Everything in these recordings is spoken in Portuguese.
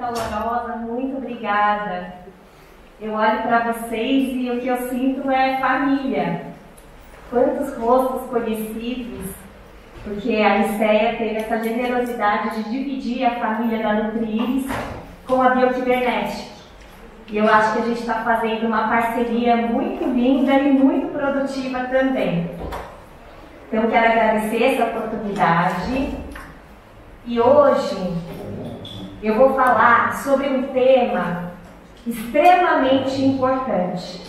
calorosa, muito obrigada. Eu olho para vocês e o que eu sinto é família. Quantos rostos conhecidos, porque a Nicéia teve essa generosidade de dividir a família da Nutriires com a Bioquibernética. E eu acho que a gente está fazendo uma parceria muito linda e muito produtiva também. Então, eu quero agradecer essa oportunidade. E hoje eu vou falar sobre um tema extremamente importante.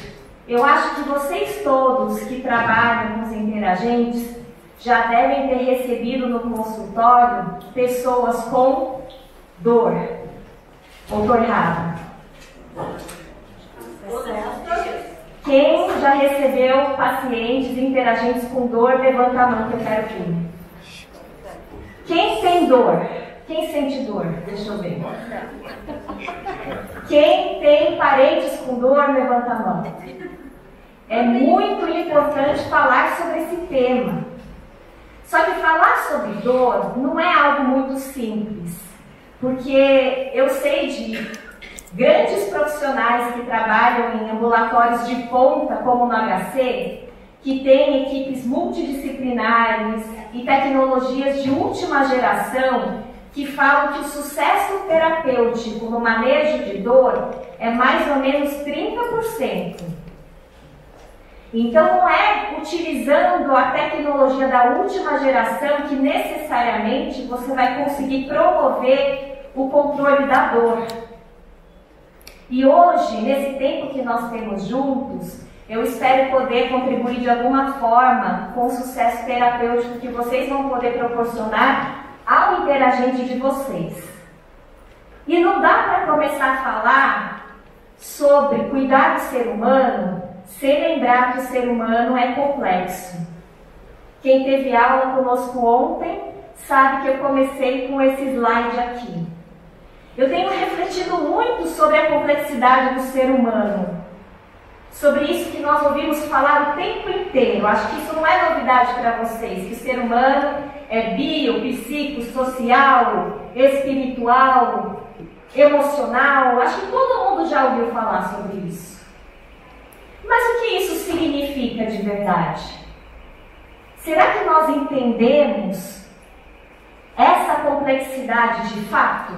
Eu acho que vocês todos que trabalham com os interagentes já devem ter recebido no consultório pessoas com dor ou torrada. Quem já recebeu pacientes interagentes com dor, levanta a mão que eu quero ver. Quem tem dor? Quem sente dor? Deixa eu ver. Quem tem parentes com dor, levanta a mão. É muito importante falar sobre esse tema. Só que falar sobre dor não é algo muito simples. Porque eu sei de grandes profissionais que trabalham em ambulatórios de ponta, como no HC, que têm equipes multidisciplinares e tecnologias de última geração que falam que o sucesso terapêutico no manejo de dor é mais ou menos 30%. Então não é utilizando a tecnologia da última geração que necessariamente você vai conseguir promover o controle da dor. E hoje, nesse tempo que nós temos juntos, eu espero poder contribuir de alguma forma com o sucesso terapêutico que vocês vão poder proporcionar ao interagente de vocês. E não dá para começar a falar sobre cuidar do ser humano sem lembrar que o ser humano é complexo. Quem teve aula conosco ontem sabe que eu comecei com esse slide aqui. Eu tenho refletido muito sobre a complexidade do ser humano, sobre isso que nós ouvimos falar o tempo inteiro. Acho que isso não é novidade para vocês, que o ser humano é bio, psico, social, espiritual, emocional. Acho que todo mundo já ouviu falar sobre isso. Mas o que isso significa de verdade? Será que nós entendemos essa complexidade de fato?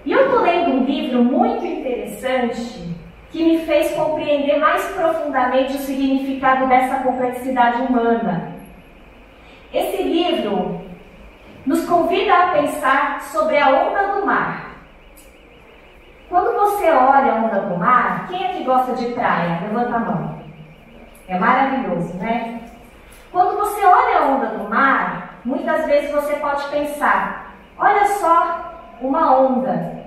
E eu estou lendo um livro muito interessante que me fez compreender mais profundamente o significado dessa complexidade humana. Esse livro nos convida a pensar sobre a onda do mar. Quando você olha a onda do mar, quem é que gosta de praia? Levanta a mão. É maravilhoso, né? Quando você olha a onda do mar, muitas vezes você pode pensar, olha só, uma onda.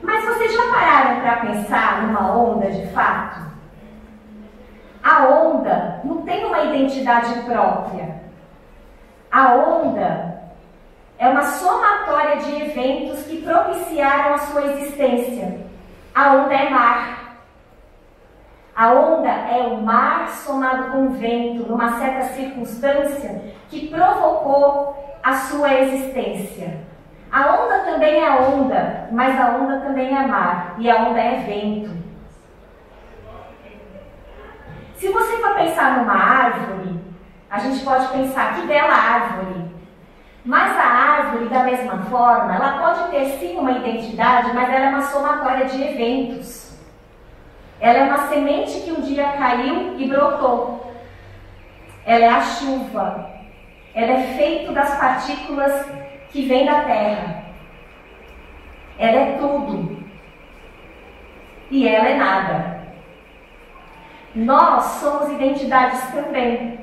Mas vocês já pararam para pensar numa onda de fato? A onda não tem uma identidade própria. A onda é uma somatória de eventos que propiciaram a sua existência. A onda é mar. A onda é o mar somado com o vento, numa certa circunstância que provocou a sua existência. A onda também é onda, mas a onda também é mar, e a onda é vento. Se você for pensar numa árvore, a gente pode pensar, que bela árvore. Mas a árvore, da mesma forma, ela pode ter sim uma identidade, mas ela é uma somatória de eventos. Ela é uma semente que um dia caiu e brotou. Ela é a chuva. Ela é feita das partículas que vêm da terra. Ela é tudo. E ela é nada. Nós somos identidades também.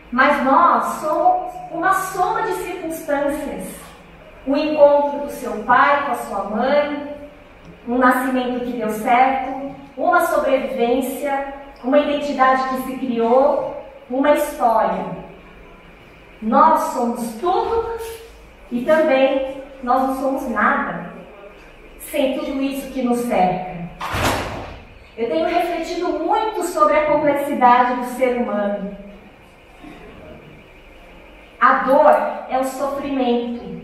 Mas nós somos uma soma de circunstâncias. O encontro do seu pai com a sua mãe, um nascimento que deu certo, uma sobrevivência, uma identidade que se criou, uma história. Nós somos tudo e também nós não somos nada sem tudo isso que nos cerca. Eu tenho refletido muito sobre a complexidade do ser humano. A dor é o sofrimento.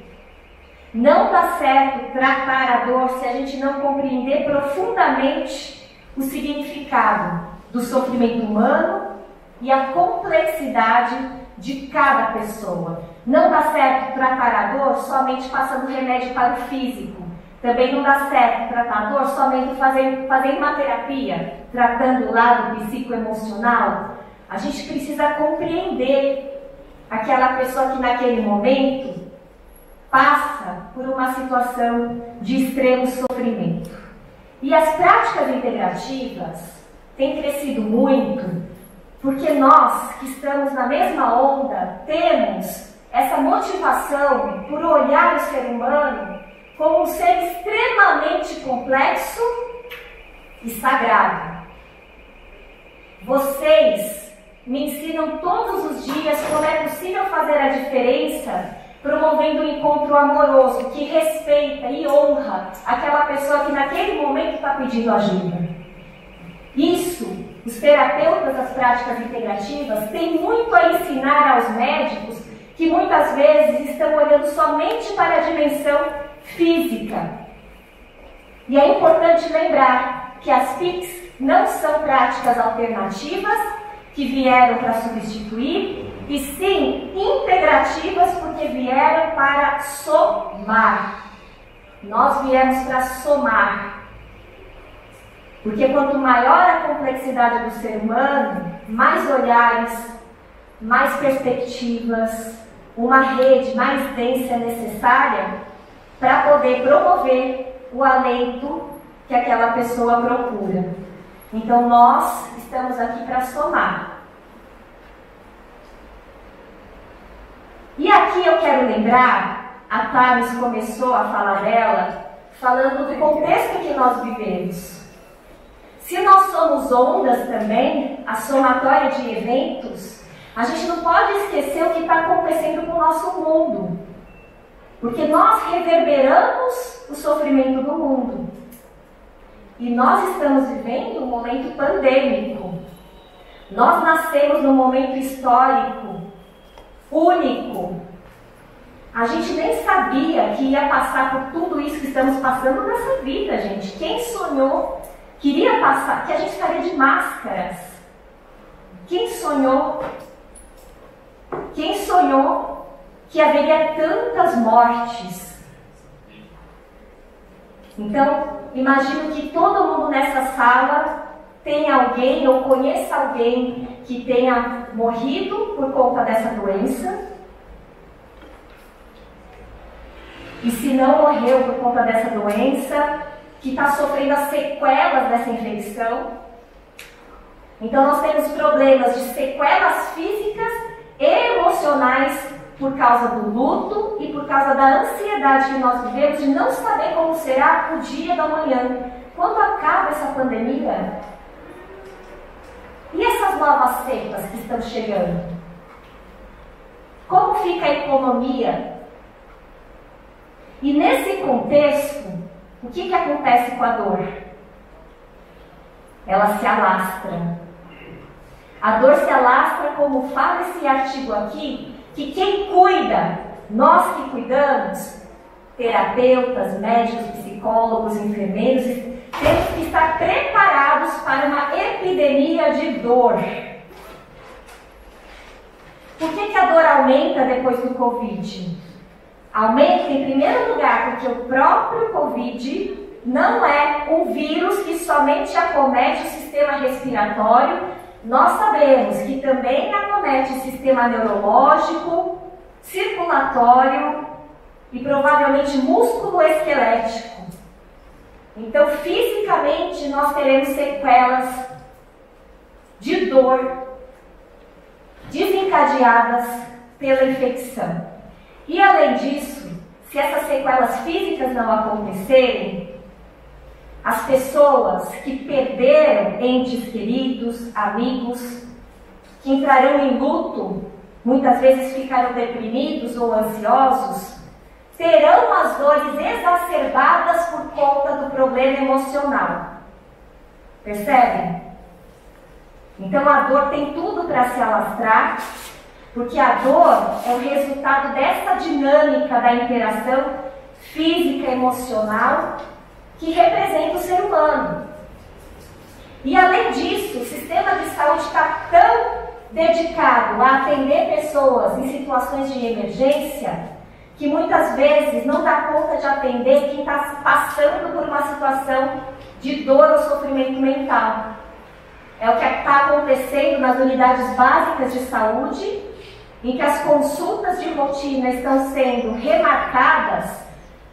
Não dá certo tratar a dor se a gente não compreender profundamente o significado do sofrimento humano e a complexidade de cada pessoa. Não dá certo tratar a dor somente passando remédio para o físico. Também não dá certo tratar a dor somente fazendo uma terapia, tratando o lado psicoemocional. A gente precisa compreender aquela pessoa que naquele momento passa por uma situação de extremo sofrimento. E as práticas integrativas têm crescido muito porque nós, que estamos na mesma onda, temos essa motivação por olhar o ser humano como um ser extremamente complexo e sagrado. Vocês me ensinam todos os dias como é possível fazer a diferença promovendo um encontro amoroso que respeita e honra aquela pessoa que naquele momento está pedindo ajuda. Isso, os terapeutas das práticas integrativas têm muito a ensinar aos médicos que muitas vezes estão olhando somente para a dimensão física. E é importante lembrar que as PICs não são práticas alternativas que vieram para substituir, e sim integrativas porque vieram para somar. Nós viemos para somar. Porque quanto maior a complexidade do ser humano, mais olhares, mais perspectivas, uma rede mais densa é necessária para poder promover o alento que aquela pessoa procura. Então nós estamos aqui para somar. E aqui eu quero lembrar, a Thames começou a falar dela, falando do contexto que nós vivemos. Se nós somos ondas também, a somatória de eventos, a gente não pode esquecer o que está acontecendo com o nosso mundo. Porque nós reverberamos o sofrimento do mundo. E nós estamos vivendo um momento pandêmico. Nós nascemos num momento histórico único. A gente nem sabia que ia passar por tudo isso que estamos passando nessa vida, gente. Quem sonhou que iria passar, que a gente estaria de máscaras? Quem sonhou? Quem sonhou que haveria tantas mortes? Então, imagino que todo mundo nessa sala tem alguém ou conheça alguém que tenha morrido por conta dessa doença. E se não morreu por conta dessa doença, que está sofrendo as sequelas dessa infecção. Então nós temos problemas de sequelas físicas e emocionais por causa do luto e por causa da ansiedade que nós vivemos de não saber como será o dia da manhã. Quando acaba essa pandemia? E essas novas cepas que estão chegando? Como fica a economia? E nesse contexto, o que acontece com a dor? Ela se alastra. A dor se alastra, como fala esse artigo aqui, que quem cuida, nós que cuidamos, terapeutas, médicos, psicólogos, enfermeiros, temos que estar preparados para uma epidemia de dor. Por que a dor aumenta depois do Covid? Aumenta em primeiro lugar porque o próprio Covid não é um vírus que somente acomete o sistema respiratório. Nós sabemos que também acomete o sistema neurológico, circulatório e provavelmente músculo-esquelético. Então, fisicamente, nós teremos sequelas de dor desencadeadas pela infecção. E, além disso, se essas sequelas físicas não acontecerem, as pessoas que perderam entes queridos, amigos, que entrarão em luto, muitas vezes ficarão deprimidos ou ansiosos, terão as dores exacerbadas por conta do problema emocional. Percebem? Então a dor tem tudo para se alastrar, porque a dor é o resultado dessa dinâmica da interação física, emocional, que representa o ser humano. E além disso, o sistema de saúde está tão dedicado a atender pessoas em situações de emergência que muitas vezes não dá conta de atender quem está passando por uma situação de dor ou sofrimento mental. É o que está acontecendo nas unidades básicas de saúde, em que as consultas de rotina estão sendo remarcadas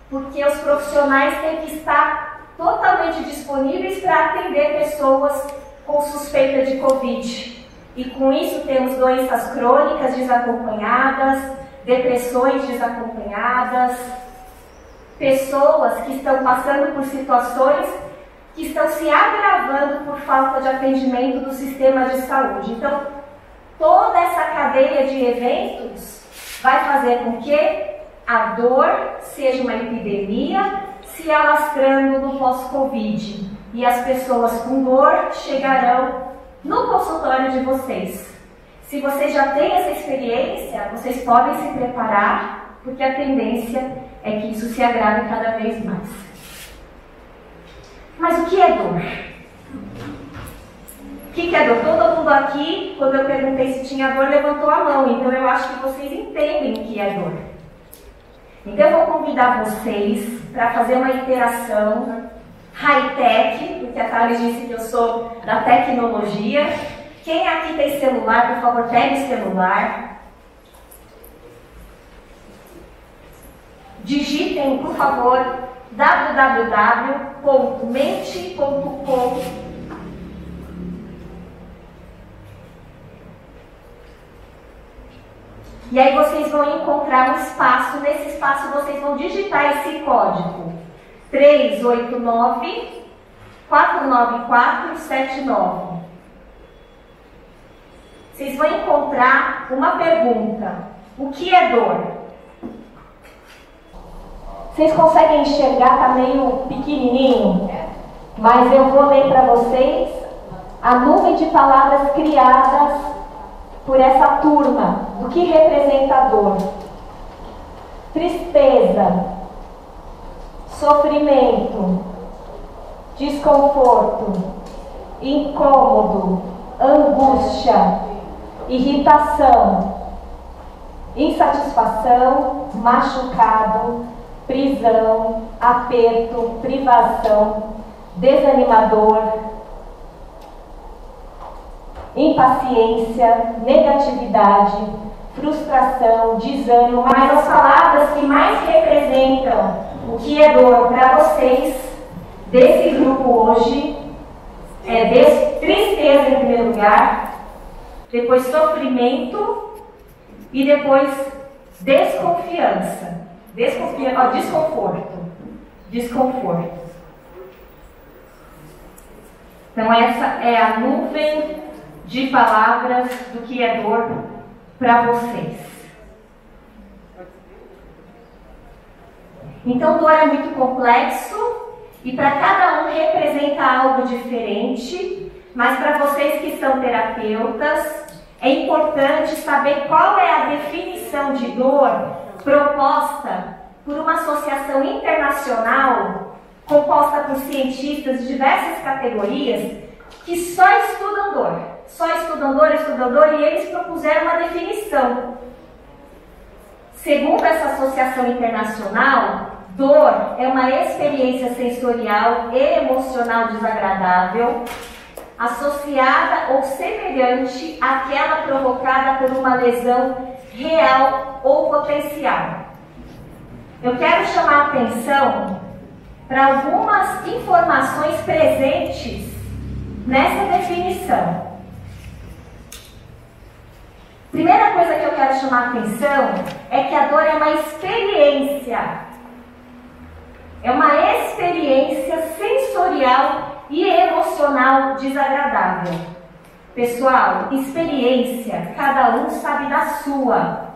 porque os profissionais têm que estar totalmente disponíveis para atender pessoas com suspeita de Covid. E com isso temos doenças crônicas desacompanhadas, depressões desacompanhadas, pessoas que estão passando por situações que estão se agravando por falta de atendimento do sistema de saúde. Então, toda essa cadeia de eventos vai fazer com que a dor seja uma epidemia se alastrando no pós-Covid. E as pessoas com dor chegarão no consultório de vocês. Se vocês já têm essa experiência, vocês podem se preparar, porque a tendência é que isso se agrave cada vez mais. Mas o que é dor? O que é dor? Todo mundo aqui, quando eu perguntei se tinha dor, levantou a mão. Então eu acho que vocês entendem o que é dor. Então eu vou convidar vocês para fazer uma interação high-tech, porque a Thales disse que eu sou da tecnologia. Quem aqui tem celular, por favor, pegue o celular. Digitem, por favor, www.mente.com. E aí vocês vão encontrar um espaço. Nesse espaço vocês vão digitar esse código 389-49479. Vocês vão encontrar uma pergunta: o que é dor? Vocês conseguem enxergar? Está meio pequenininho, mas eu vou ler para vocês a nuvem de palavras criadas por essa turma. O que representa a dor? Tristeza, sofrimento, desconforto, incômodo, angústia, irritação, insatisfação, machucado, prisão, aperto, privação, desanimador, impaciência, negatividade, frustração, desânimo. Mas as palavras que mais representam o que é dor para vocês desse grupo hoje é tristeza em primeiro lugar, depois sofrimento e depois desconfiança. Desconforto. Então essa é a nuvem de palavras do que é dor para vocês. Então dor é muito complexo e para cada um representa algo diferente, mas para vocês que são terapeutas, é importante saber qual é a definição de dor proposta por uma associação internacional composta por cientistas de diversas categorias que só estudam dor, e eles propuseram uma definição. Segundo essa associação internacional, dor é uma experiência sensorial e emocional desagradável associada ou semelhante àquela provocada por uma lesão real ou potencial. Eu quero chamar a atenção para algumas informações presentes nessa definição. Primeira coisa que eu quero chamar a atenção é que a dor é uma experiência. É uma experiência sensorial e emocional desagradável. Pessoal, experiência, cada um sabe da sua.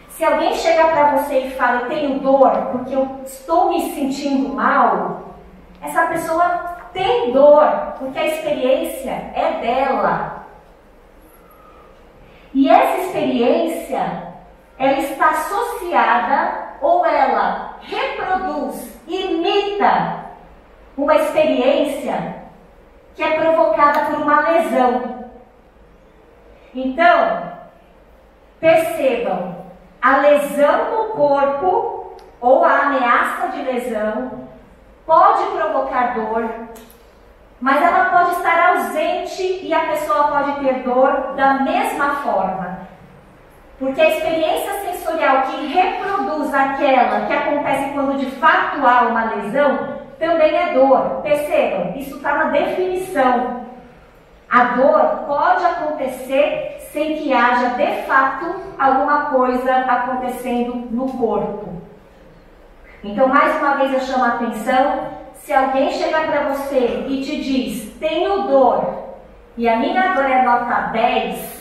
Se alguém chegar para você e fala, eu tenho dor porque eu estou me sentindo mal, essa pessoa tem dor porque a experiência é dela. E essa experiência, ela está associada ou ela reproduz, imita uma experiência que é provocada por uma lesão. Então, percebam, a lesão no corpo ou a ameaça de lesão pode provocar dor, mas ela pode estar ausente e a pessoa pode ter dor da mesma forma. Porque a experiência sensorial que reproduz aquela que acontece quando de fato há uma lesão também é dor. Percebam, isso está na definição. A dor pode acontecer sem que haja de fato alguma coisa acontecendo no corpo. Então, mais uma vez eu chamo a atenção, se alguém chegar para você e te diz, tenho dor, e a minha dor é nota 10,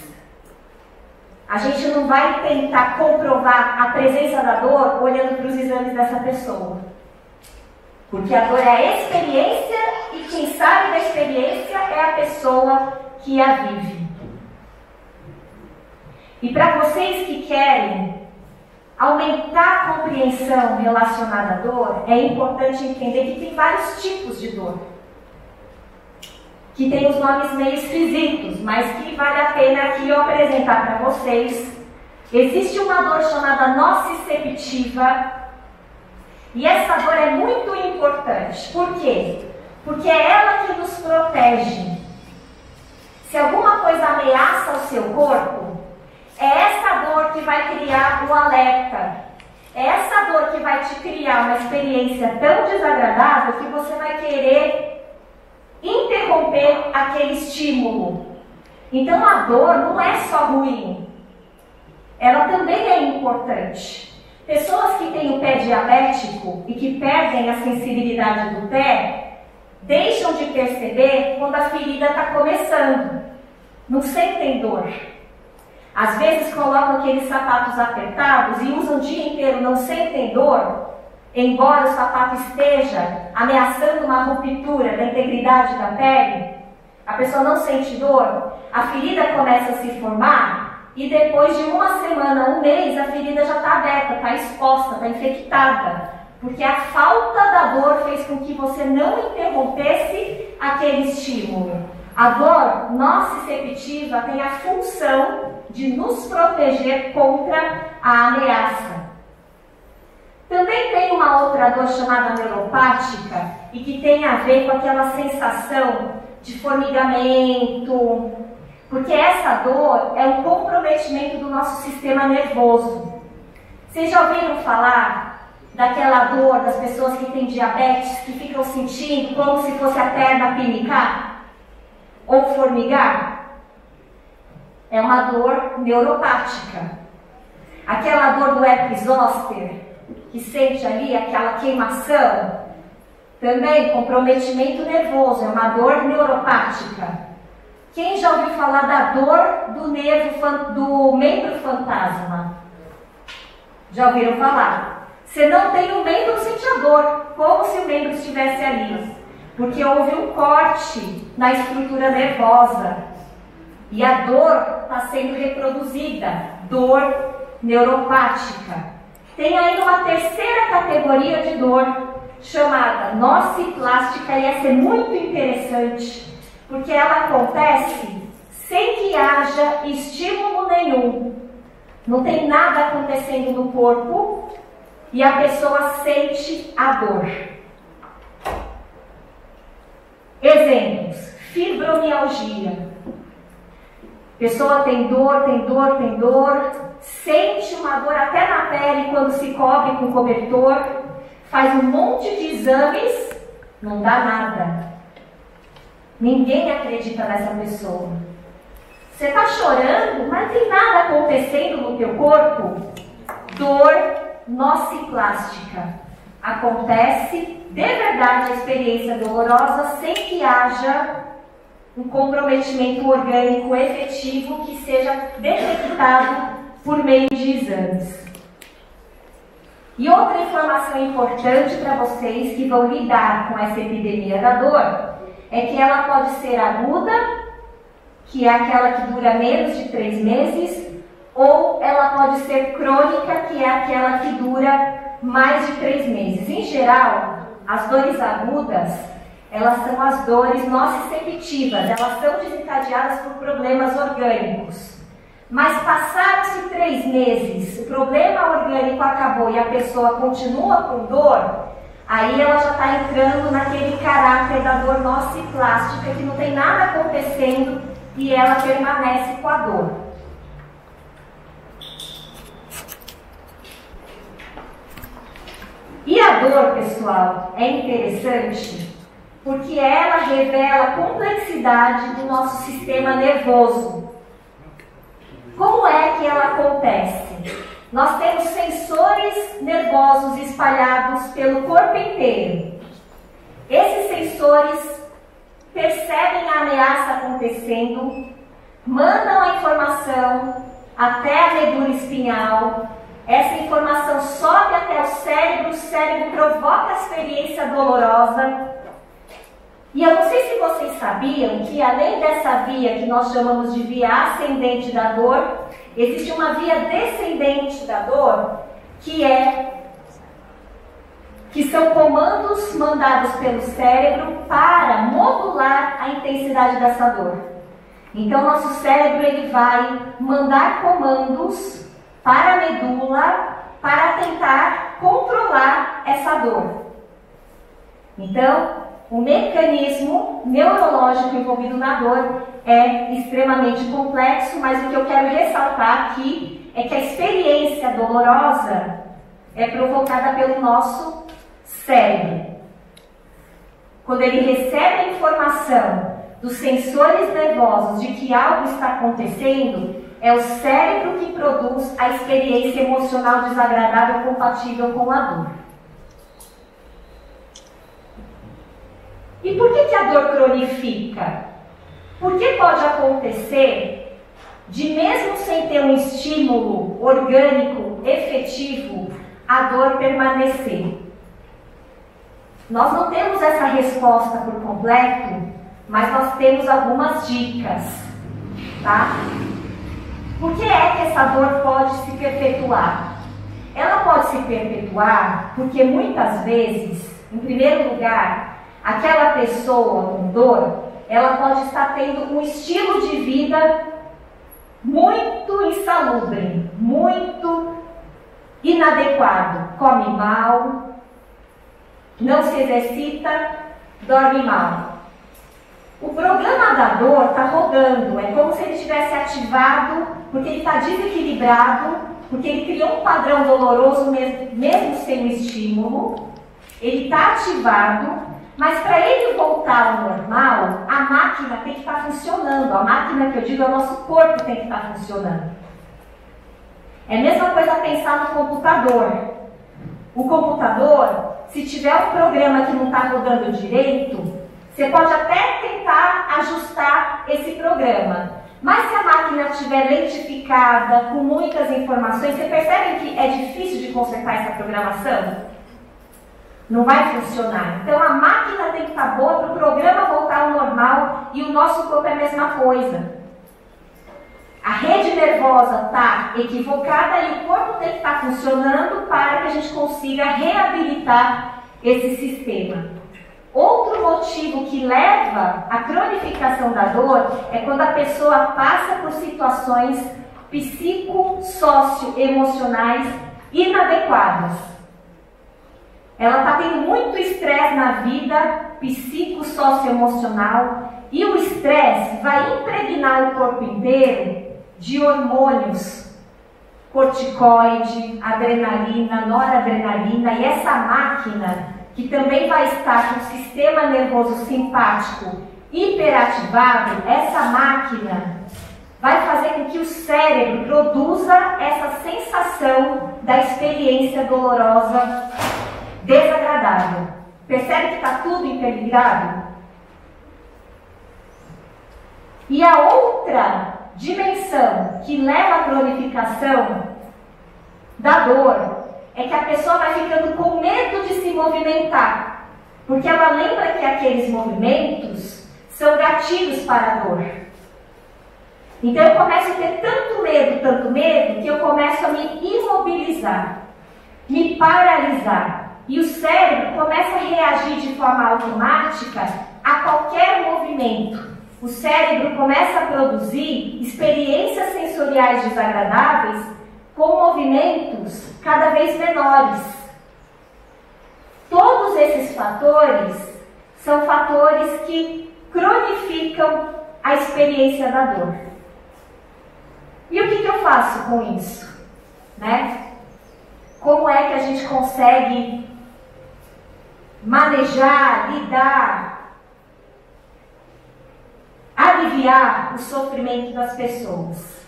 a gente não vai tentar comprovar a presença da dor olhando para os exames dessa pessoa. Porque a dor é a experiência e quem sabe da experiência é a pessoa que a vive. E para vocês que querem aumentar a compreensão relacionada à dor, é importante entender que tem vários tipos de dor. Que tem os nomes meio esquisitos, mas que vale a pena aqui eu apresentar para vocês. Existe uma dor chamada nociceptiva, e essa dor é muito importante. Por quê? Porque é ela que nos protege. Se alguma coisa ameaça o seu corpo, é essa dor que vai criar o alerta. É essa dor que vai te criar uma experiência tão desagradável que você vai querer interromper aquele estímulo. Então a dor não é só ruim, ela também é importante. Pessoas que têm o pé diabético e que perdem a sensibilidade do pé, deixam de perceber quando a ferida está começando. Não sentem dor. Às vezes colocam aqueles sapatos apertados e usam o dia inteiro, não sentem dor, embora o sapato esteja ameaçando uma ruptura da integridade da pele. A pessoa não sente dor, a ferida começa a se formar e depois de uma semana, um mês, a ferida já está aberta, está exposta, está infectada. Porque a falta da dor fez com que você não interrompesse aquele estímulo. A dor nociceptiva tem a função de nos proteger contra a ameaça. Também tem uma outra dor chamada neuropática e que tem a ver com aquela sensação de formigamento, porque essa dor é um comprometimento do nosso sistema nervoso. Vocês já ouviram falar daquela dor das pessoas que têm diabetes, que ficam sentindo como se fosse a perna pinicar ou formigar? É uma dor neuropática. Aquela dor do herpes zoster, que sente ali aquela queimação, também comprometimento nervoso, é uma dor neuropática. Quem já ouviu falar da dor do membro fantasma? Já ouviram falar? Você não tem o membro, sente a dor, como se o membro estivesse ali, porque houve um corte na estrutura nervosa e a dor está sendo reproduzida, dor neuropática. Tem ainda uma terceira categoria de dor chamada nociplástica, e essa é muito interessante, porque ela acontece sem que haja estímulo nenhum. Não tem nada acontecendo no corpo e a pessoa sente a dor. Exemplos: fibromialgia. Pessoa tem dor, sente uma dor até na pele quando se cobre com cobertor, faz um monte de exames, não dá nada. Ninguém acredita nessa pessoa. Você está chorando, mas não tem nada acontecendo no teu corpo. Dor nociplástica. Acontece de verdade a experiência dolorosa sem que haja um comprometimento orgânico efetivo que seja detectado por meio de exames. E outra informação importante para vocês que vão lidar com essa epidemia da dor é que ela pode ser aguda, que é aquela que dura menos de 3 meses, ou ela pode ser crônica, que é aquela que dura mais de 3 meses. Em geral, as dores agudas, elas são as dores nociceptivas, elas são desencadeadas por problemas orgânicos. Mas passaram-se 3 meses, o problema orgânico acabou e a pessoa continua com dor, aí ela já está entrando naquele caráter da dor nociplástica, que não tem nada acontecendo e ela permanece com a dor. E a dor, pessoal, é interessante porque ela revela a complexidade do nosso sistema nervoso. Como é que ela acontece? Nós temos sensores nervosos espalhados pelo corpo inteiro. Esses sensores percebem a ameaça acontecendo, mandam a informação até a medula espinhal. Essa informação sobe até o cérebro provoca a experiência dolorosa. E eu não sei se vocês sabiam que além dessa via que nós chamamos de via ascendente da dor, existe uma via descendente da dor, que são comandos mandados pelo cérebro para modular a intensidade dessa dor. Então nosso cérebro ele vai mandar comandos para a medula para tentar controlar essa dor. Então, o mecanismo neurológico envolvido na dor é extremamente complexo, mas o que eu quero ressaltar aqui é que a experiência dolorosa é provocada pelo nosso cérebro. Quando ele recebe a informação dos sensores nervosos de que algo está acontecendo, é o cérebro que produz a experiência emocional desagradável compatível com a dor. E por que a dor cronifica? Porque pode acontecer de, mesmo sem ter um estímulo orgânico efetivo, a dor permanecer. Nós não temos essa resposta por completo, mas nós temos algumas dicas, tá? Por que é que essa dor pode se perpetuar? Ela pode se perpetuar porque muitas vezes, em primeiro lugar, aquela pessoa com dor, ela pode estar tendo um estilo de vida muito insalubre, muito inadequado. Come mal, não se exercita, dorme mal. O programa da dor está rodando, é como se ele tivesse ativado, porque ele está desequilibrado, porque ele criou um padrão doloroso mesmo sem o estímulo. Ele está ativado, mas para ele voltar ao normal, a máquina tem que estar funcionando. A máquina que eu digo é o nosso corpo tem que estar funcionando. É a mesma coisa pensar no computador. O computador, se tiver um programa que não está rodando direito, você pode até tentar ajustar esse programa. Mas se a máquina estiver lentificada, com muitas informações, você percebe que é difícil de consertar essa programação? Não vai funcionar. Então a máquina tem que estar boa para o programa voltar ao normal e o nosso corpo é a mesma coisa. A rede nervosa está equivocada e o corpo tem que estar funcionando para que a gente consiga reabilitar esse sistema. Outro motivo que leva à cronificação da dor é quando a pessoa passa por situações psicossocioemocionais inadequadas. Ela está tendo muito estresse na vida psicossocioemocional e o estresse vai impregnar o corpo inteiro de hormônios, corticoide, adrenalina, noradrenalina, e essa máquina, que também vai estar com o sistema nervoso simpático hiperativado, essa máquina vai fazer com que o cérebro produza essa sensação da experiência dolorosa desagradável. Percebe que está tudo interligado? E a outra dimensão que leva à cronificação da dor é que a pessoa vai ficando com medo de se movimentar, porque ela lembra que aqueles movimentos são gatilhos para a dor. Então eu começo a ter tanto medo, que eu começo a me imobilizar. me paralisar. E o cérebro começa a reagir de forma automática a qualquer movimento. O cérebro começa a produzir experiências sensoriais desagradáveis com movimentos cada vez menores. Todos esses fatores são fatores que cronificam a experiência da dor. E o que eu faço com isso? Como é que a gente consegue manejar, lidar, aliviar o sofrimento das pessoas?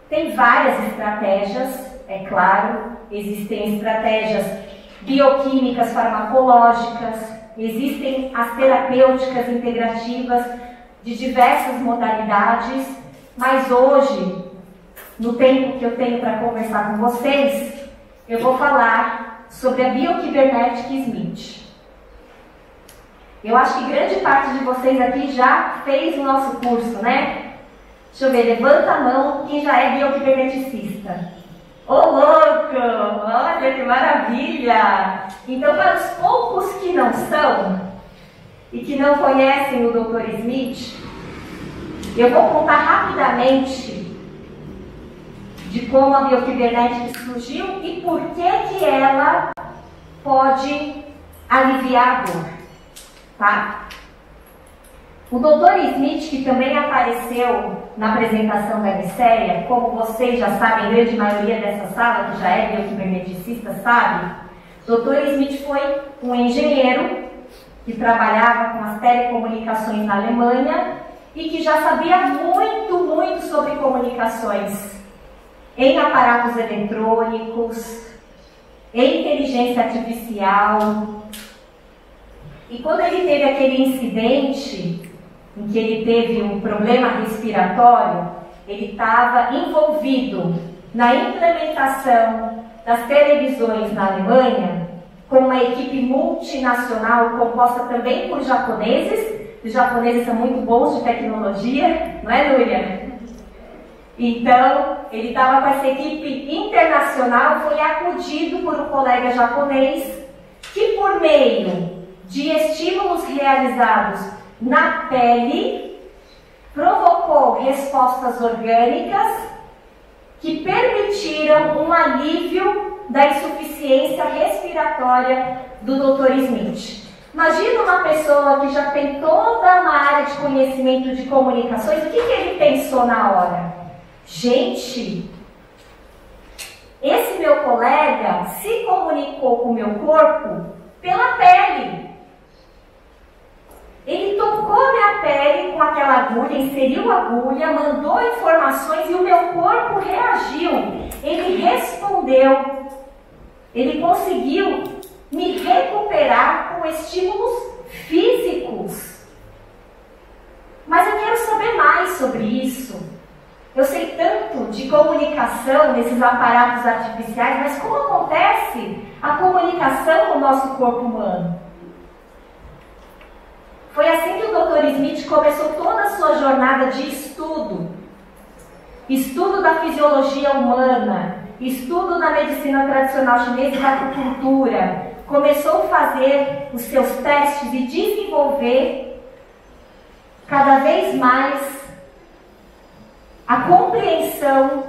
Tem várias estratégias, é claro. Existem estratégias bioquímicas, farmacológicas, existem as terapêuticas integrativas de diversas modalidades, mas hoje, no tempo que eu tenho para conversar com vocês, eu vou falar sobre a Biocybernetic Smith. Eu acho que grande parte de vocês aqui já fez o nosso curso, né? Deixa eu ver, levanta a mão quem já é bioquiberneticista. Ô louco! Olha que maravilha! Então, para os poucos que não são e que não conhecem o Dr. Smith, eu vou contar rapidamente de como a Biocybernetic surgiu e por que ela pode aliviar a dor, tá? O Dr. Smith, que também apareceu na apresentação da Glicéria, como vocês já sabem, a grande maioria dessa sala, que já é bioquiberneticista, sabe, Dr. Smith foi um engenheiro que trabalhava com as telecomunicações na Alemanha e que já sabia muito sobre comunicações em aparatos eletrônicos, em inteligência artificial. E quando ele teve aquele incidente em que ele teve um problema respiratório, ele estava envolvido na implementação das televisões na Alemanha com uma equipe multinacional composta também por japoneses. Os japoneses são muito bons de tecnologia, não é, Núria? Então, ele estava com essa equipe internacional, foi acudido por um colega japonês que, por meio de estímulos realizados na pele, provocou respostas orgânicas que permitiram um alívio da insuficiência respiratória do Dr. Smith. Imagina uma pessoa que já tem toda uma área de conhecimento de comunicações, o que ele pensou na hora? Gente, esse meu colega se comunicou com o meu corpo pela pele. Ele tocou minha pele com aquela agulha, inseriu a agulha, mandou informações e o meu corpo reagiu. Ele respondeu. Ele conseguiu me recuperar com estímulos físicos. Mas eu quero saber mais sobre isso. Eu sei tanto de comunicação nesses aparatos artificiais, mas como acontece a comunicação no nosso corpo humano? Foi assim que o Dr. Smith começou toda a sua jornada de estudo. Estudo da fisiologia humana, estudo da medicina tradicional chinesa e da acupuntura. Começou a fazer os seus testes e desenvolver cada vez mais a compreensão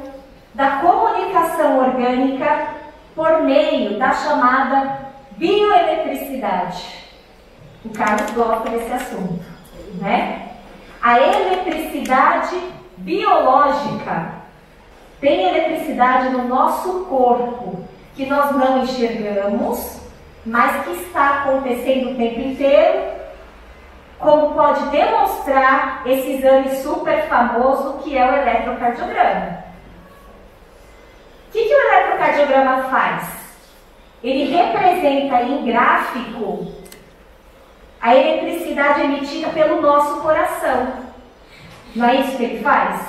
da comunicação orgânica por meio da chamada bioeletricidade. O Carlos gosta desse assunto, né? A eletricidade biológica. Tem eletricidade no nosso corpo que nós não enxergamos, mas que está acontecendo o tempo inteiro, como pode demonstrar esse exame super famoso que é o eletrocardiograma. O que o eletrocardiograma faz? Ele representa em gráfico a eletricidade emitida pelo nosso coração. Não é isso que ele faz?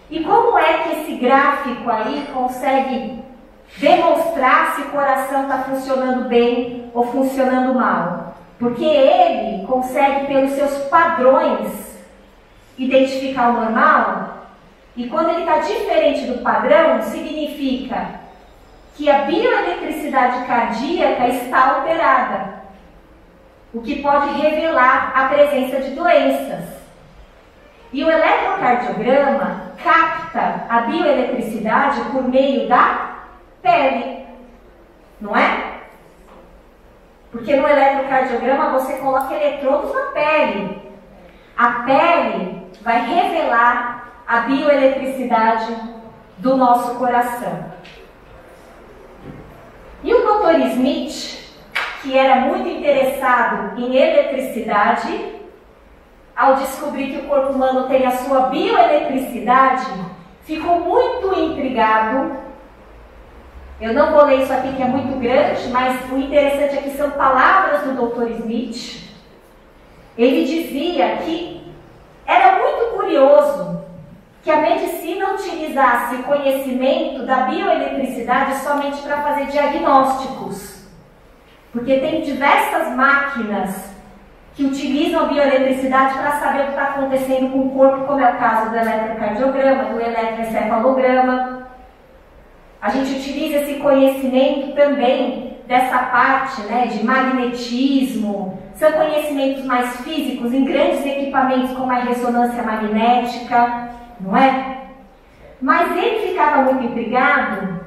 E como é que esse gráfico aí consegue demonstrar se o coração está funcionando bem ou funcionando mal? Porque ele consegue, pelos seus padrões, identificar o normal. E quando ele está diferente do padrão, significa que a bioeletricidade cardíaca está alterada, o que pode revelar a presença de doenças. E o eletrocardiograma capta a bioeletricidade por meio da pele, não é? Porque no eletrocardiograma você coloca eletrodos na pele. A pele vai revelar a bioeletricidade do nosso coração. E o Dr. Smith, que era muito interessado em eletricidade, ao descobrir que o corpo humano tem a sua bioeletricidade, ficou muito intrigado. Eu não vou ler isso aqui que é muito grande, mas o interessante é que são palavras do Dr. Smith. Ele dizia que era muito curioso que a medicina utilizasse o conhecimento da bioeletricidade somente para fazer diagnósticos. Porque tem diversas máquinas que utilizam a bioeletricidade para saber o que está acontecendo com o corpo, como é o caso do eletrocardiograma, do eletroencefalograma. A gente utiliza esse conhecimento também dessa parte, né, de magnetismo. São conhecimentos mais físicos em grandes equipamentos como a ressonância magnética, não é? Mas ele ficava muito intrigado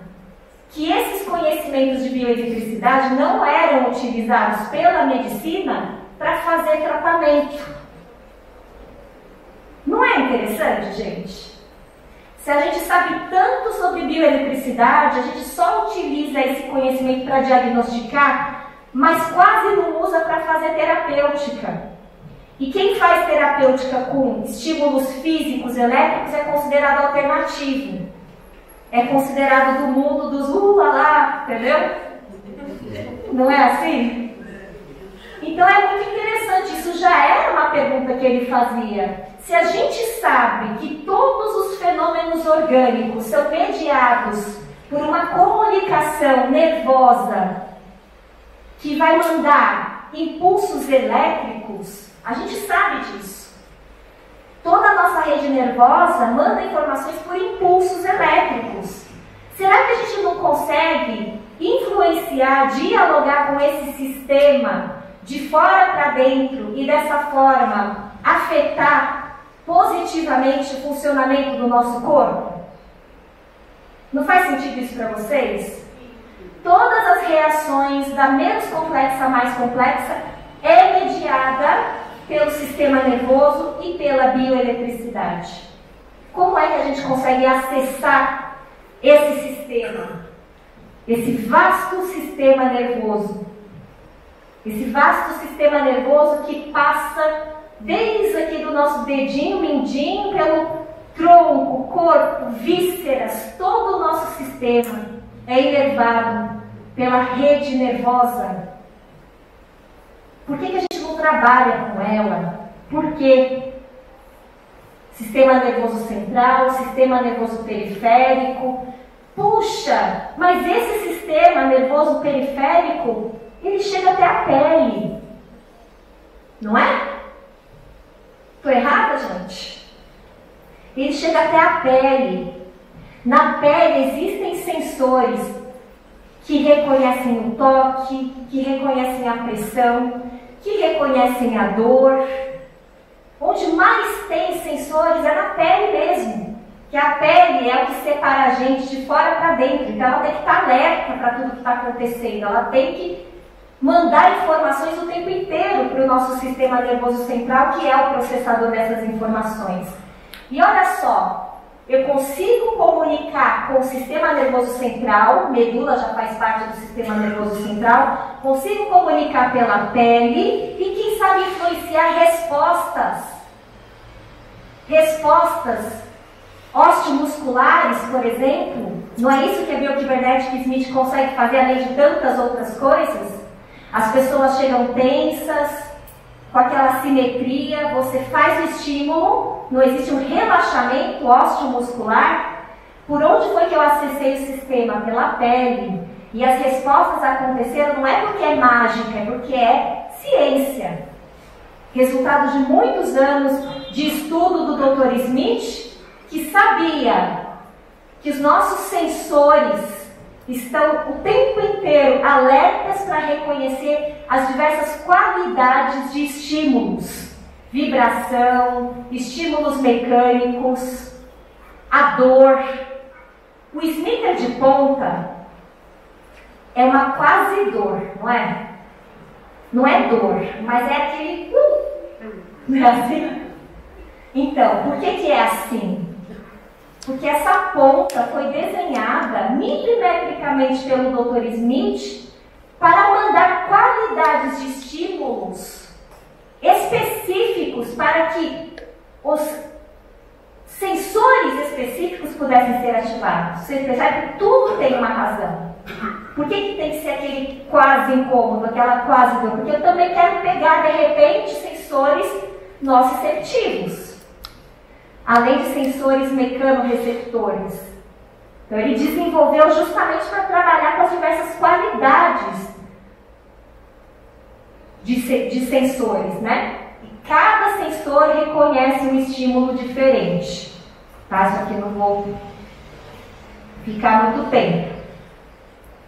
que esses conhecimentos de bioeletricidade não eram utilizados pela medicina para fazer tratamento. Não é interessante, gente? Se a gente sabe tanto sobre bioeletricidade, a gente só utiliza esse conhecimento para diagnosticar, mas quase não usa para fazer terapêutica. E quem faz terapêutica com estímulos físicos elétricos é considerado alternativo. É considerado do mundo dos lá, entendeu? Não é assim? Então é muito interessante, isso já era uma pergunta que ele fazia. Se a gente sabe que todos os fenômenos orgânicos são mediados por uma comunicação nervosa que vai mandar impulsos elétricos, a gente sabe disso. Toda a nossa rede nervosa manda informações por impulsos elétricos. Será que a gente não consegue influenciar, dialogar com esse sistema de fora para dentro e dessa forma afetar positivamente o funcionamento do nosso corpo? Não faz sentido isso para vocês? Todas as reações, da menos complexa à mais complexa, é mediada pelo sistema nervoso e pela bioeletricidade. Como é que a gente consegue acessar esse sistema? Esse vasto sistema nervoso. Esse vasto sistema nervoso que passa desde aqui do nosso dedinho mindinho, pelo tronco, corpo, vísceras, todo o nosso sistema é inervado pela rede nervosa. Por que a gente não trabalha com ela? Por quê? Sistema nervoso central, sistema nervoso periférico. Puxa, mas esse sistema nervoso periférico, ele chega até a pele. Não é? Estou errada, gente? Ele chega até a pele. Na pele existem sensores que reconhecem o toque, que reconhecem a pressão, que reconhecem a dor. Onde mais tem sensores é na pele mesmo. Que a pele é o que separa a gente de fora para dentro. Então ela tem que estar alerta para tudo que está acontecendo. Ela tem que mandar informações o tempo inteiro para o nosso sistema nervoso central, que é o processador dessas informações. E olha só, eu consigo comunicar com o sistema nervoso central, medula já faz parte do sistema nervoso central, consigo comunicar pela pele e quem sabe influenciar respostas osteomusculares, por exemplo. Não é isso que a bioquibernética Smith consegue fazer, além de tantas outras coisas? As pessoas chegam tensas, com aquela simetria, você faz o estímulo, não existe um relaxamento osteomuscular. Por onde foi que eu acessei o sistema? Pela pele. E as respostas aconteceram não é porque é mágica, é porque é ciência. Resultado de muitos anos de estudo do Dr. Smith, que sabia que os nossos sensores estão o tempo inteiro alertas para reconhecer as diversas qualidades de estímulos, vibração, estímulos mecânicos, a dor. O sneaker de ponta é uma quase dor, não é? Não é dor, mas é aquele... Não é assim? Então, por que é assim? Porque essa ponta foi desenhada milimetricamente pelo Dr. Smith para mandar qualidades de estímulos específicos para que os sensores específicos pudessem ser ativados. Você percebe que tudo tem uma razão. Por que tem que ser aquele quase incômodo, aquela quase dor? Porque eu também quero pegar, de repente, sensores nociceptivos, além de sensores mecanorreceptores. Então, ele desenvolveu justamente para trabalhar com as diversas qualidades de sensores, né? E cada sensor reconhece um estímulo diferente. Tá? Isso aqui não vou ficar muito tempo.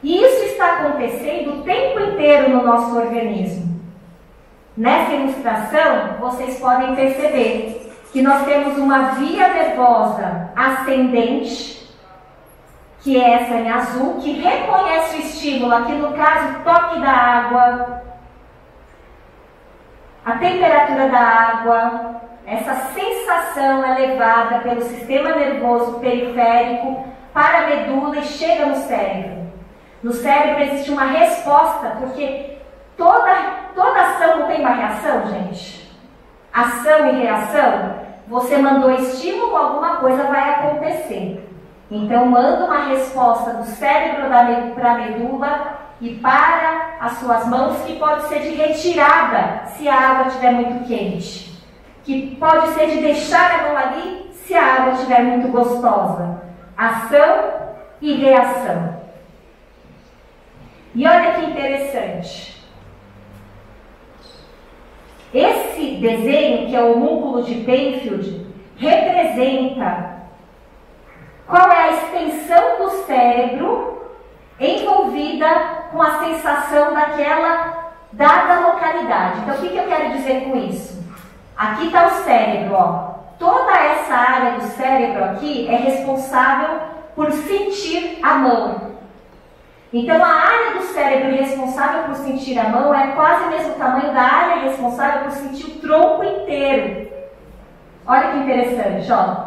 E isso está acontecendo o tempo inteiro no nosso organismo. Nessa ilustração, vocês podem perceber que nós temos uma via nervosa ascendente, que é essa em azul, que reconhece o estímulo, aqui no caso, toque da água, a temperatura da água, essa sensação é levada pelo sistema nervoso periférico para a medula e chega no cérebro. No cérebro existe uma resposta, porque toda ação não tem uma reação, gente? Ação e reação, você mandou estímulo, alguma coisa vai acontecer. Então manda uma resposta do cérebro para a medula e para as suas mãos, que pode ser de retirada se a água estiver muito quente, que pode ser de deixar a mão ali se a água estiver muito gostosa. Ação e reação. E olha que interessante. Esse desenho, que é o homúnculo de Penfield, representa qual é a extensão do cérebro envolvida com a sensação daquela dada localidade. Então, o que eu quero dizer com isso? Aqui está o cérebro, ó. Toda essa área do cérebro aqui é responsável por sentir a mão. Então, a área do cérebro responsável por sentir a mão é quase o mesmo tamanho da área responsável por sentir o tronco inteiro. Olha que interessante, ó.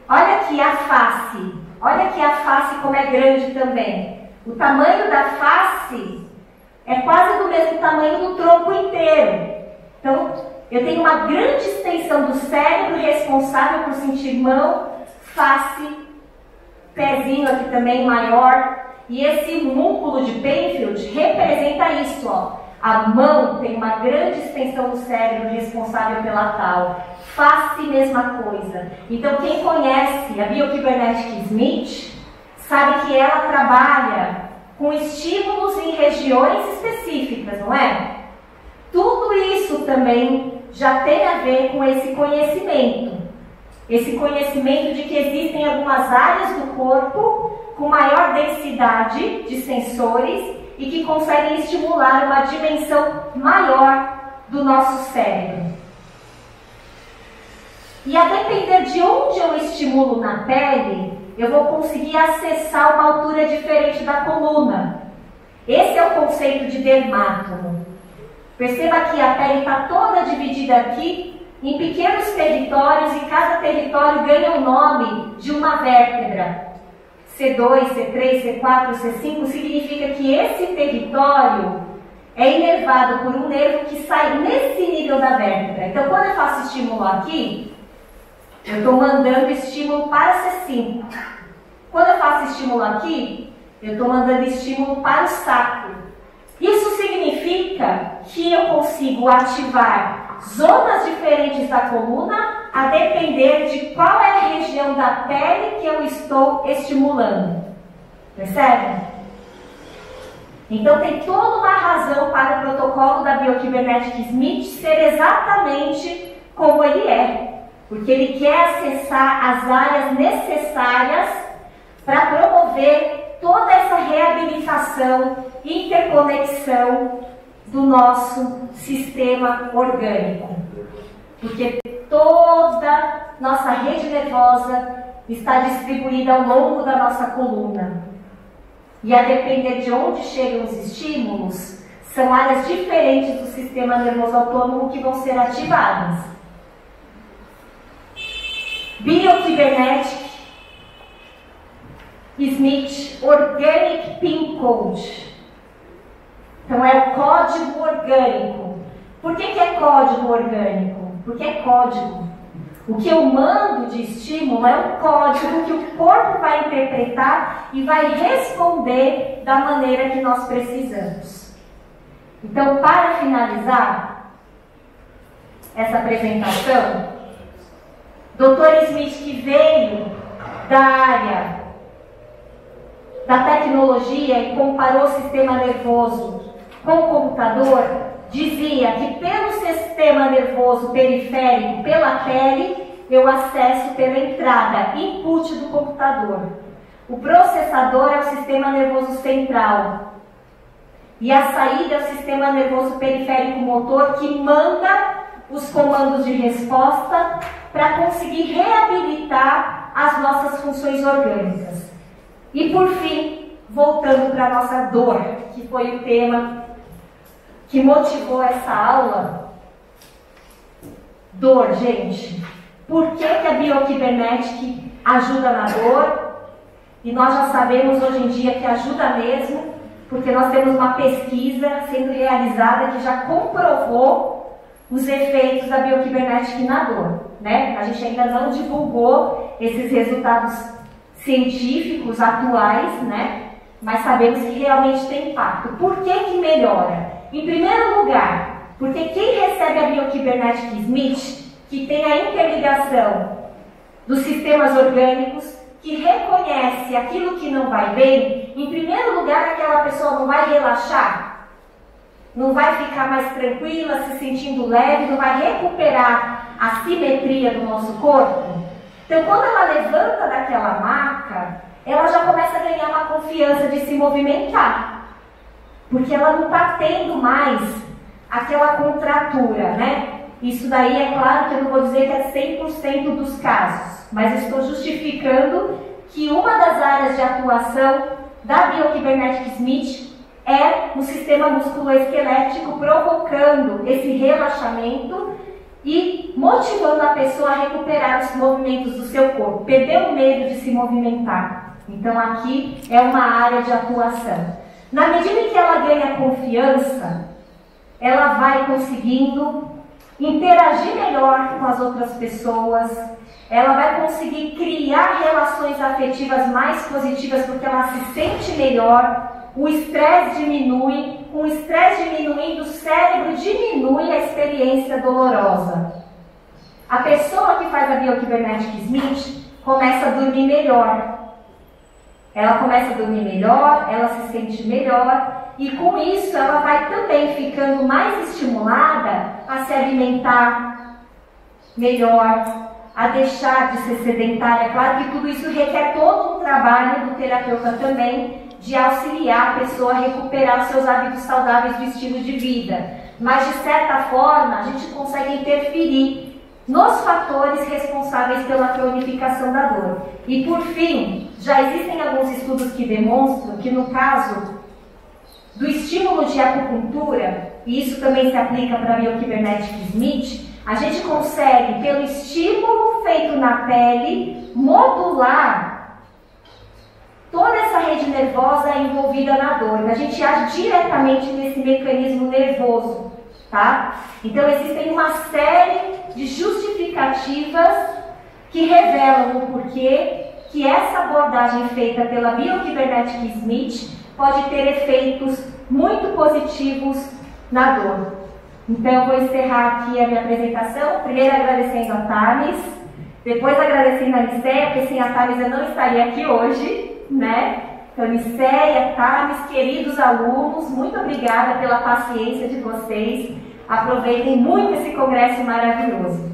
Olha aqui a face. Olha aqui a face como é grande também. O tamanho da face é quase do mesmo tamanho do tronco inteiro. Então, eu tenho uma grande extensão do cérebro responsável por sentir mão, face, pezinho aqui também maior. E esse músculo de Penfield representa isso, ó. A mão tem uma grande extensão do cérebro responsável pela tal. Face, mesma coisa. Então, quem conhece a Biokybernetic Smith sabe que ela trabalha com estímulos em regiões específicas, não é? Tudo isso também já tem a ver com esse conhecimento. Esse conhecimento de que existem algumas áreas do corpo com maior densidade de sensores e que conseguem estimular uma dimensão maior do nosso cérebro. E a depender de onde eu estimulo na pele, eu vou conseguir acessar uma altura diferente da coluna. Esse é o conceito de dermátomo. Perceba que a pele está toda dividida aqui em pequenos territórios e cada território ganha o nome de uma vértebra. C2, C3, C4, C5 significa que esse território é inervado por um nervo que sai nesse nível da vértebra. Então, quando eu faço estímulo aqui, eu estou mandando estímulo para C5. Quando eu faço estímulo aqui, eu estou mandando estímulo para o sacro. Isso significa que eu consigo ativar zonas diferentes da coluna a depender de qual é a região da pele que eu estou estimulando. Percebe? Então tem toda uma razão para o protocolo da Biokybernetic Smith ser exatamente como ele é. Porque ele quer acessar as áreas necessárias para promover toda essa reabilitação, interconexão do nosso sistema orgânico. Porque toda nossa rede nervosa está distribuída ao longo da nossa coluna. E a depender de onde chegam os estímulos, são áreas diferentes do sistema nervoso autônomo que vão ser ativadas. Biocybernetic Smith Organic PIN Code. Então é o código orgânico. Por que é código orgânico? Porque é código. O que eu mando de estímulo é um código que o corpo vai interpretar e vai responder da maneira que nós precisamos. Então, para finalizar essa apresentação, Dr. Smith, que veio da área da tecnologia e comparou o sistema nervoso com o computador, dizia que pelo sistema nervoso periférico, pela pele, eu acesso pela entrada, input do computador. O processador é o sistema nervoso central. E a saída é o sistema nervoso periférico motor, que manda os comandos de resposta para conseguir reabilitar as nossas funções orgânicas. E por fim, voltando para a nossa dor, que foi o tema que motivou essa aula. Dor, gente. Por que a Biocybernetic ajuda na dor? E nós já sabemos hoje em dia que ajuda mesmo, porque nós temos uma pesquisa sendo realizada que já comprovou os efeitos da Biocybernetic na dor, né? A gente ainda não divulgou esses resultados científicos atuais, né? Mas sabemos que realmente tem impacto. Por que melhora? Em primeiro lugar, porque quem recebe a Biocybernetic Smith, que tem a interligação dos sistemas orgânicos, que reconhece aquilo que não vai bem, em primeiro lugar, aquela pessoa não vai relaxar, não vai ficar mais tranquila, se sentindo leve, não vai recuperar a simetria do nosso corpo. Então, quando ela levanta daquela maca, ela já começa a ganhar uma confiança de se movimentar. Porque ela não está tendo mais aquela contratura, né? Isso daí é claro que eu não vou dizer que é 100% dos casos, mas estou justificando que uma das áreas de atuação da Biocybernetic Smith é no sistema musculoesquelético, provocando esse relaxamento e motivando a pessoa a recuperar os movimentos do seu corpo, perder o medo de se movimentar. Então aqui é uma área de atuação. Na medida em que ela ganha confiança, ela vai conseguindo interagir melhor com as outras pessoas, ela vai conseguir criar relações afetivas mais positivas porque ela se sente melhor, o estresse diminui, com o estresse diminuindo, o cérebro diminui a experiência dolorosa. A pessoa que faz a Biocybernetic Smith começa a dormir melhor. Ela começa a dormir melhor, ela se sente melhor e com isso ela vai também ficando mais estimulada a se alimentar melhor, a deixar de ser sedentária. Claro que tudo isso requer todo um trabalho do terapeuta também de auxiliar a pessoa a recuperar seus hábitos saudáveis do estilo de vida. Mas de certa forma a gente consegue interferir nos fatores responsáveis pela cronificação da dor. E por fim, já existem alguns estudos que demonstram que no caso do estímulo de acupuntura, e isso também se aplica para a Biocybernetic Smith, a gente consegue, pelo estímulo feito na pele, modular toda essa rede nervosa envolvida na dor. A gente age diretamente nesse mecanismo nervoso, tá? Então existem uma série de justificativas que revelam o porquê que essa abordagem feita pela Biocybernetic Smith pode ter efeitos muito positivos na dor. Então eu vou encerrar aqui a minha apresentação, primeiro agradecendo a Thames, depois agradecendo a Nicéia, porque sem a Thames eu não estaria aqui hoje, né? Então Nicéia, Thames, queridos alunos, muito obrigada pela paciência de vocês. Aproveitem muito esse congresso maravilhoso.